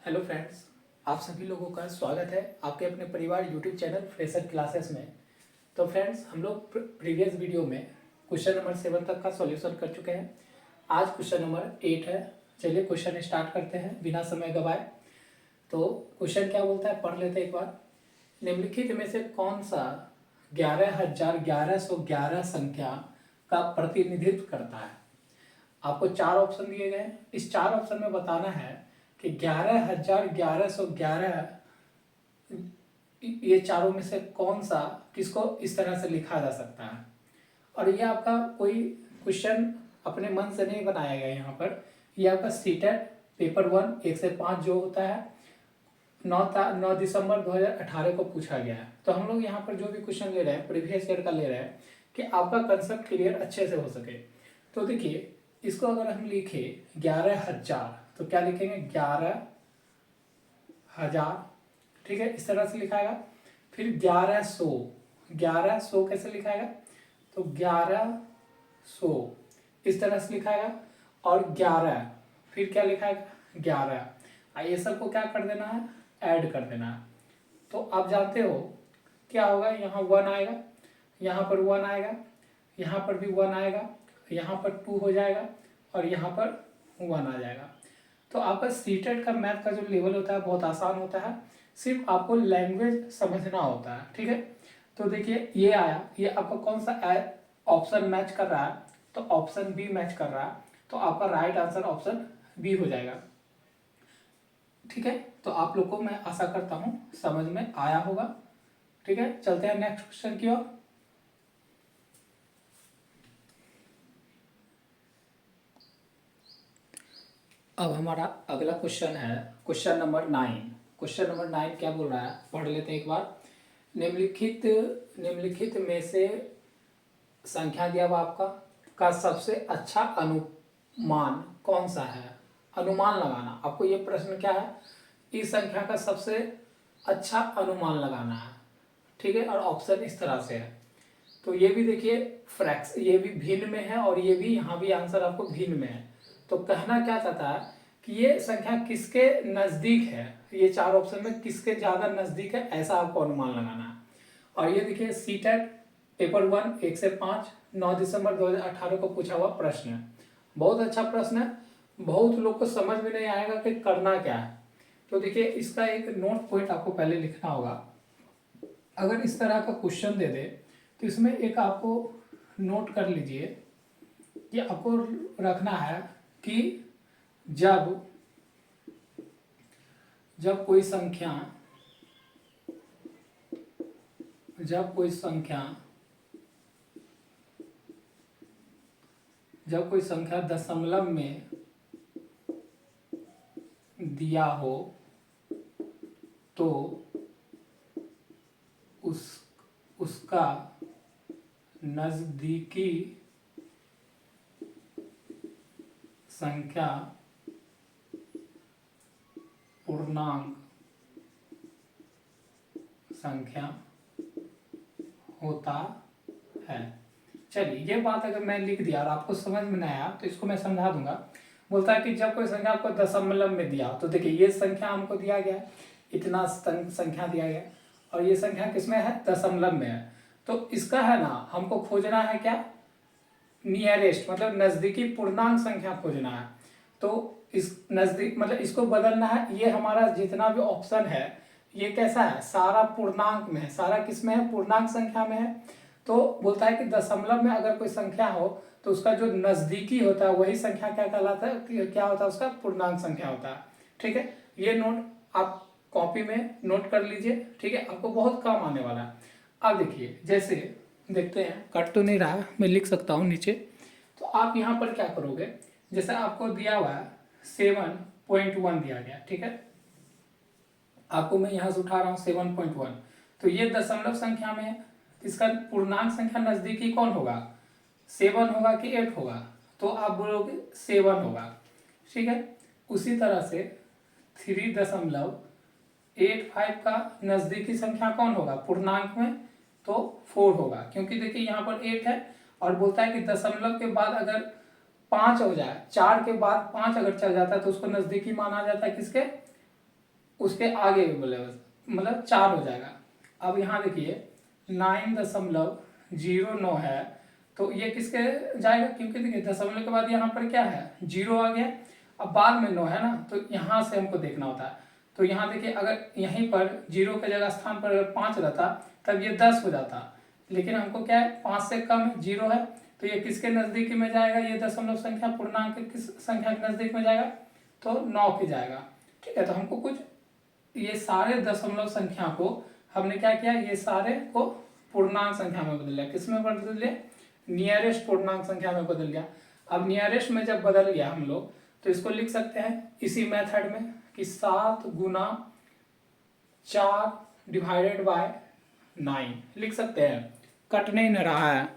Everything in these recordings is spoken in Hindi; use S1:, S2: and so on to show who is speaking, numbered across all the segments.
S1: हेलो फ्रेंड्स, आप सभी लोगों का स्वागत है आपके अपने परिवार यूट्यूब चैनल फ्रेशर क्लासेस में। तो फ्रेंड्स, हम लोग प्रीवियस वीडियो में क्वेश्चन नंबर 7 तक का सॉल्यूशन कर चुके हैं। आज क्वेश्चन नंबर 8 है। चलिए क्वेश्चन स्टार्ट करते हैं बिना समय गवाए। तो क्वेश्चन क्या बोलता है, पढ़ लेते हैं एक बार। निम्नलिखित में से कौन सा 11,1111 संख्या का प्रतिनिधित्व करता है। आपको 4 ऑप्शन दिए गए हैं। इस 4 ऑप्शन में बताना है कि 11,1111 ये चारों में से कौन सा किसको इस तरह से लिखा जा सकता है। और ये आपका कोई क्वेश्चन अपने मन से नहीं बनाया गया। यहाँ पर ये आपका सीटेट पेपर 1 1 से 5 जो होता है 9 दिसंबर 2018 को पूछा गया है। तो हम लोग यहाँ पर जो भी क्वेश्चन ले रहे हैं प्रीवियस ईयर का ले रहे हैं कि आपका कंसेप्ट क्लियर अच्छे से हो सके। तो देखिए, इसको अगर हम लिखे 11,000 तो क्या लिखेंगे 11,000, ठीक है, इस तरह से लिखाएगा। फिर 1100 कैसे लिखाएगा, तो 1100 इस तरह से लिखाएगा। और 11 फिर क्या लिखाएगा 11। ये सब को क्या कर देना है, ऐड कर देना है। तो आप जानते हो क्या होगा, यहाँ 1 आएगा, यहाँ पर 1 आएगा, यहाँ पर भी 1 आएगा, यहाँ पर 2 हो जाएगा और यहाँ पर 1 आ जाएगा। तो आपका सीटेट का मैथ का जो लेवल होता है बहुत आसान होता है, सिर्फ आपको लैंग्वेज समझना होता है, ठीक है। तो देखिए ये आया, ये आपका कौन सा ऑप्शन मैच कर रहा है, तो ऑप्शन बी मैच कर रहा है। तो आपका राइट आंसर ऑप्शन बी हो जाएगा, ठीक है। तो आप लोग को मैं आशा करता हूँ समझ में आया होगा, ठीक है। चलते हैं नेक्स्ट क्वेश्चन की ओर। अब हमारा अगला क्वेश्चन है क्वेश्चन नंबर 9। क्वेश्चन नंबर 9 क्या बोल रहा है, पढ़ लेते हैं एक बार। निम्नलिखित में से संख्या दिया हुआ आपका का सबसे अच्छा अनुमान कौन सा है। अनुमान लगाना, आपको ये प्रश्न क्या है, इस संख्या का सबसे अच्छा अनुमान लगाना है, ठीक है। और ऑप्शन इस तरह से है। तो ये भी देखिए फ्रैक्स, ये भी भिन्न में है और ये भी यहाँ भी आंसर आपको भिन्न में है। तो कहना क्या चाहता है कि ये संख्या किसके नज़दीक है, ये 4 ऑप्शन में किसके ज़्यादा नज़दीक है, ऐसा आपको अनुमान लगाना है। और ये देखिए सीटेट पेपर 1 1 से 5 9 दिसंबर 2018 को पूछा हुआ प्रश्न है। बहुत अच्छा प्रश्न है, बहुत लोग को समझ में नहीं आएगा कि करना क्या है। तो देखिए इसका एक नोट पॉइंट आपको पहले लिखना होगा। अगर इस तरह का क्वेश्चन दे दे तो इसमें एक आपको नोट कर लीजिए कि आपको रखना है कि जब कोई संख्या दशमलव में दिया हो तो उसका नज़दीकी संख्या पूर्णांक संख्या होता है। चलिए ये बात अगर मैं लिख दिया और आपको समझ में नहीं आया तो इसको मैं समझा दूंगा। बोलता है कि जब कोई संख्या आपको दशमलव में दिया, तो देखिए ये संख्या हमको दिया गया, इतना संख्या दिया गया और ये संख्या किसमें है, दशमलव में है। तो इसका है ना, हमको खोजना है क्या, नियरेस्ट मतलब नज़दीकी पूर्णांक संख्या खोजना है। तो इस नज़दीक मतलब इसको बदलना है। ये हमारा जितना भी ऑप्शन है ये कैसा है, सारा पूर्णांक में है, सारा किसमें है, पूर्णांक संख्या में है। तो बोलता है कि दशमलव में अगर कोई संख्या हो तो उसका जो नज़दीकी होता है वही संख्या क्या कहलाता है, क्या होता है, उसका पूर्णांक संख्या होता है, ठीक है। ये नोट आप कॉपी में नोट कर लीजिए, ठीक है, आपको बहुत काम आने वाला है। अब देखिए जैसे देखते हैं, कट तो नहीं रहा, मैं लिख सकता हूँ नीचे। तो आप यहाँ पर क्या करोगे, जैसे आपको दिया हुआ है 7.1 दिया गया, ठीक है। आपको मैं यहाँ से उठा रहा हूँ 7.1। तो ये दशमलव संख्या में है, इसका पूर्णांक संख्या नज़दीकी कौन होगा, 7 होगा कि 8 होगा, तो आप बोलोगे 7 होगा, ठीक है। उसी तरह से 3.85 का नज़दीकी संख्या कौन होगा पूर्णांक में, तो 4 होगा, क्योंकि देखिए यहाँ पर 8 है और बोलता है कि दशमलव के बाद अगर 5 हो जाए, 4 के बाद 5 अगर चल जाता है तो उसको नज़दीकी माना जाता है किसके, उसके आगे भी बोले बस, मतलब 4 हो जाएगा। अब यहाँ देखिए 9.09 है, तो ये किसके जाएगा, क्योंकि देखिए दशमलव के बाद यहाँ पर क्या है, 0 आ गया। अब बाद में 9 है ना, तो यहाँ से हमको देखना होता है। तो यहाँ देखिए अगर यहीं पर 0 के जगह स्थान पर अगर 5 रहता तब ये 10 हो जाता, लेकिन हमको क्या है 5 से कम है, 0 है, तो ये किसके नज़दीक में जाएगा, ये दशमलव संख्या पूर्णांक किस संख्या के नज़दीक में जाएगा, तो 9 के जाएगा। ठीक है, तो हमको कुछ ये सारे दशमलव संख्या को हमने क्या किया, ये सारे को पूर्णांक संख्या में बदल लिया। किस में बदल लिया, नियरेस्ट पूर्णांक संख्या में बदल लिया। अब नियरेस्ट में जब बदल गया हम लोग, तो इसको लिख सकते हैं इसी मेथड में कि 7 गुना 4 डिवाइडेड बाय 9 लिख सकते हैं। कट नहीं न रहा है,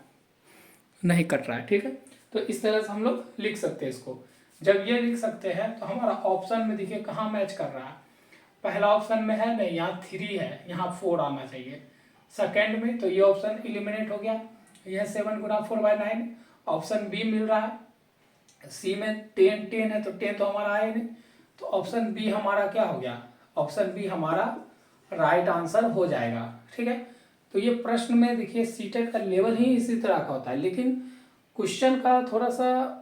S1: नहीं कट रहा है, ठीक है। तो इस तरह से हम लोग लिख सकते हैं इसको। जब ये लिख सकते हैं तो हमारा ऑप्शन में देखिए कहाँ मैच कर रहा है, पहला ऑप्शन में है नहीं, यहाँ 3 है, यहाँ 4 आना चाहिए। सेकेंड में तो ये ऑप्शन इलिमिनेट हो गया, यह 7 गुना 4 बाय 9। ऑप्शन बी मिल रहा है, सी में 10 है, तो 10 तो हमारा आया नहीं, तो ऑप्शन बी हमारा क्या हो गया, ऑप्शन बी हमारा राइट आंसर हो जाएगा। ठीक है, तो ये प्रश्न में देखिए सीटेट का लेवल ही इसी तरह का होता है, लेकिन क्वेश्चन का थोड़ा सा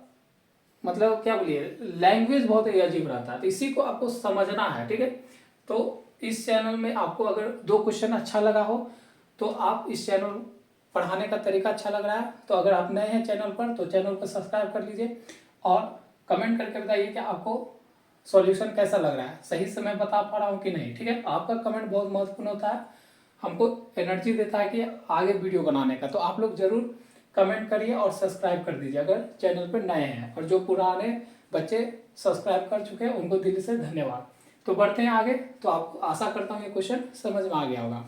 S1: मतलब क्या बोलिए, लैंग्वेज बहुत ही अजीब रहता है, तो इसी को आपको समझना है। ठीक है, तो इस चैनल में आपको अगर 2 क्वेश्चन अच्छा लगा हो तो आप इस चैनल पढ़ाने का तरीका अच्छा लग रहा है, तो अगर आप नए हैं चैनल पर तो चैनल को सब्सक्राइब कर लीजिए और कमेंट करके बताइए कि आपको सॉल्यूशन कैसा लग रहा है, सही से मैं बता पा रहा हूँ कि नहीं। ठीक है, आपका कमेंट बहुत महत्वपूर्ण होता है, हमको एनर्जी देता है कि आगे वीडियो बनाने का। तो आप लोग जरूर कमेंट करिए और सब्सक्राइब कर दीजिए अगर चैनल पर नए हैं, और जो पुराने बच्चे सब्सक्राइब कर चुके हैं उनको दिल से धन्यवाद। तो बढ़ते हैं आगे, तो आपको आशा करता हूँ ये क्वेश्चन समझ में आ गया होगा।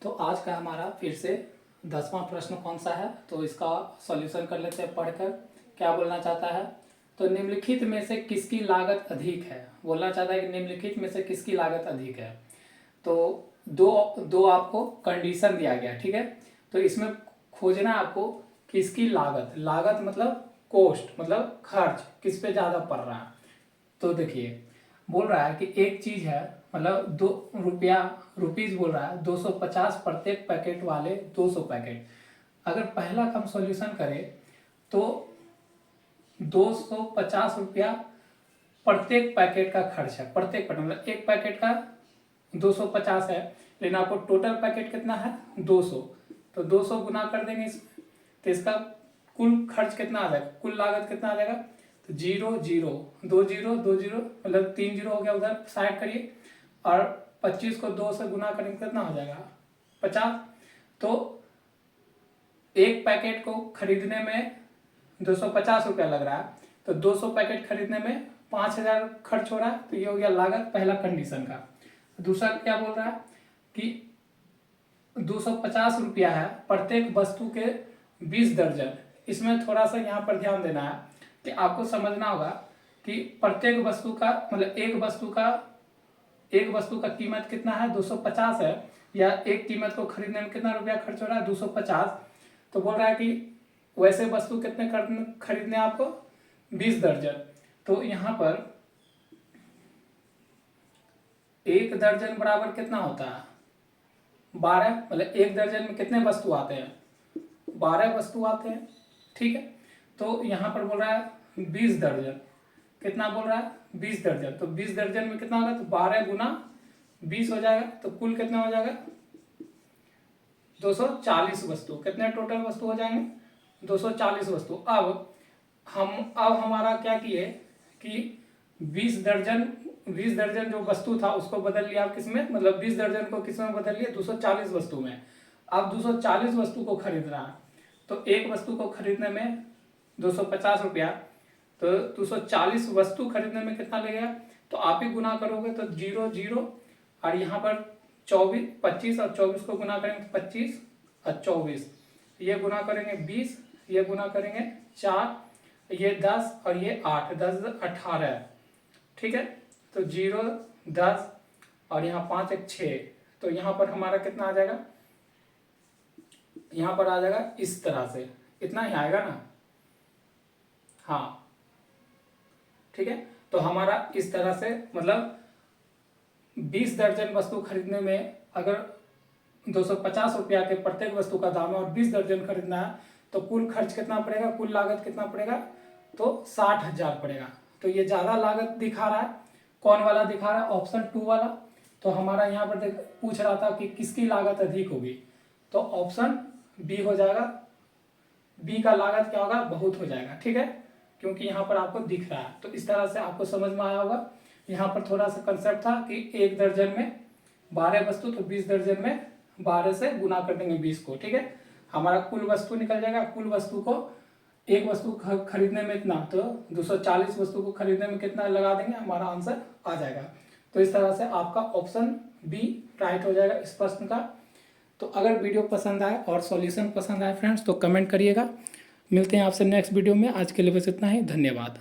S1: तो आज का हमारा फिर से 10वां प्रश्न कौन सा है, तो इसका सॉल्यूशन कर लेते हैं पढ़कर। क्या बोलना चाहता है, तो निम्नलिखित में से किसकी लागत अधिक है, बोलना चाहता है कि निम्नलिखित में से किसकी लागत अधिक है। तो दो आपको कंडीशन दिया गया, ठीक है, तो इसमें खोजना है आपको किसकी लागत, लागत मतलब कॉस्ट मतलब खर्च किस पे ज़्यादा पड़ रहा है। तो देखिए बोल रहा है कि एक चीज़ है, मतलब रुपीज़ बोल रहा है 250 प्रत्येक पैकेट वाले 200 पैकेट। अगर पहला का हम सॉल्यूशन करें तो 250 रुपया प्रत्येक पैकेट का खर्च है, प्रत्येक पैकेट मतलब एक पैकेट का 250 है, लेकिन आपको टोटल पैकेट कितना है 200, तो 200 गुना कर देंगे इसमें, तो इसका कुल खर्च कितना आ जाएगा, कुल लागत कितना आ जाएगा, तो 0 0 2 0 2 0 मतलब 3 0 हो गया, उधर साइड करिए, और 25 को 2 से गुना करेंगे कितना हो जाएगा 50। तो एक पैकेट को खरीदने में 250 रुपया लग रहा है, तो 200 पैकेट खरीदने में 5000 खर्च हो रहा है, तो ये हो गया लागत पहला कंडीशन का। दूसरा क्या बोल रहा है कि 250 रुपया है प्रत्येक वस्तु के 20 दर्जन। इसमें थोड़ा सा यहाँ पर ध्यान देना है कि आपको समझना होगा कि प्रत्येक वस्तु का मतलब एक वस्तु का कीमत कितना है 250 है, या एक कीमत को खरीदने में कितना रुपया खर्च हो रहा है 250। तो बोल रहा है कि वैसे वस्तु कितने खरीदने आपको 20 दर्जन। तो यहाँ पर एक दर्जन बराबर कितना होता है 12, मतलब एक दर्जन में कितने वस्तु आते हैं 12 वस्तु आते हैं। ठीक है, तो यहाँ पर बोल रहा है 20 दर्जन, कितना बोल रहा है 20 दर्जन, तो 20 दर्जन में कितना होगा, तो 12 गुना 20 हो जाएगा, तो कुल कितना हो जाएगा 240 वस्तु। कितने टोटल वस्तु हो जाएंगे 240 वस्तु। अब हमारा क्या किए कि 20 दर्जन जो वस्तु था उसको बदल लिया किसमें, मतलब 20 दर्जन को किसमें बदल लिया 240 वस्तु में। अब 240 वस्तु को खरीद रहा है, तो एक वस्तु को खरीदने में 250 रुपया, तो 240 वस्तु खरीदने में कितना लगेगा, तो आप ही गुना करोगे तो 0 0, और यहाँ पर 25 और 24 को गुना करेंगे तो 25 और 24, ये गुना करेंगे 20, ये गुना करेंगे 4, ये 10 और ये 8, 10 18। ठीक है, तो 0 10 और यहाँ 5 1 6, तो यहाँ पर हमारा कितना आ जाएगा, यहाँ पर आ जाएगा इस तरह से, इतना ही आएगा ना। हाँ, ठीक है। तो हमारा इस तरह से मतलब 20 दर्जन वस्तु खरीदने में अगर 250 रुपया के प्रत्येक वस्तु का दाम है और 20 दर्जन खरीदना है तो कुल खर्च कितना पड़ेगा, कुल लागत कितना पड़ेगा, तो 60,000 पड़ेगा। तो ये ज़्यादा लागत दिखा रहा है, कौन वाला दिखा रहा है, ऑप्शन 2 वाला। तो हमारा यहाँ पर पूछ रहा था कि किसकी लागत अधिक होगी, तो ऑप्शन बी हो जाएगा। बी का लागत क्या होगा, बहुत हो जाएगा, ठीक है, क्योंकि यहाँ पर आपको दिख रहा है। तो इस तरह से आपको समझ में आया होगा। यहाँ पर थोड़ा सा कंसेप्ट था कि 1 दर्जन में 12 वस्तु, तो 20 दर्जन में 12 से गुना कर देंगे 20 को, ठीक है। हमारा कुल वस्तु निकल जाएगा। कुल वस्तु को एक वस्तु खरीदने में इतना, तो 240 वस्तु को खरीदने में कितना लगा देंगे, हमारा आंसर आ जाएगा। तो इस तरह से आपका ऑप्शन बी राइट हो जाएगा इस प्रश्न का। तो अगर वीडियो पसंद आए और सॉल्यूशन पसंद आए फ्रेंड्स तो कमेंट करिएगा। मिलते हैं आपसे नेक्स्ट वीडियो में। आज के लिए बस इतना ही, धन्यवाद।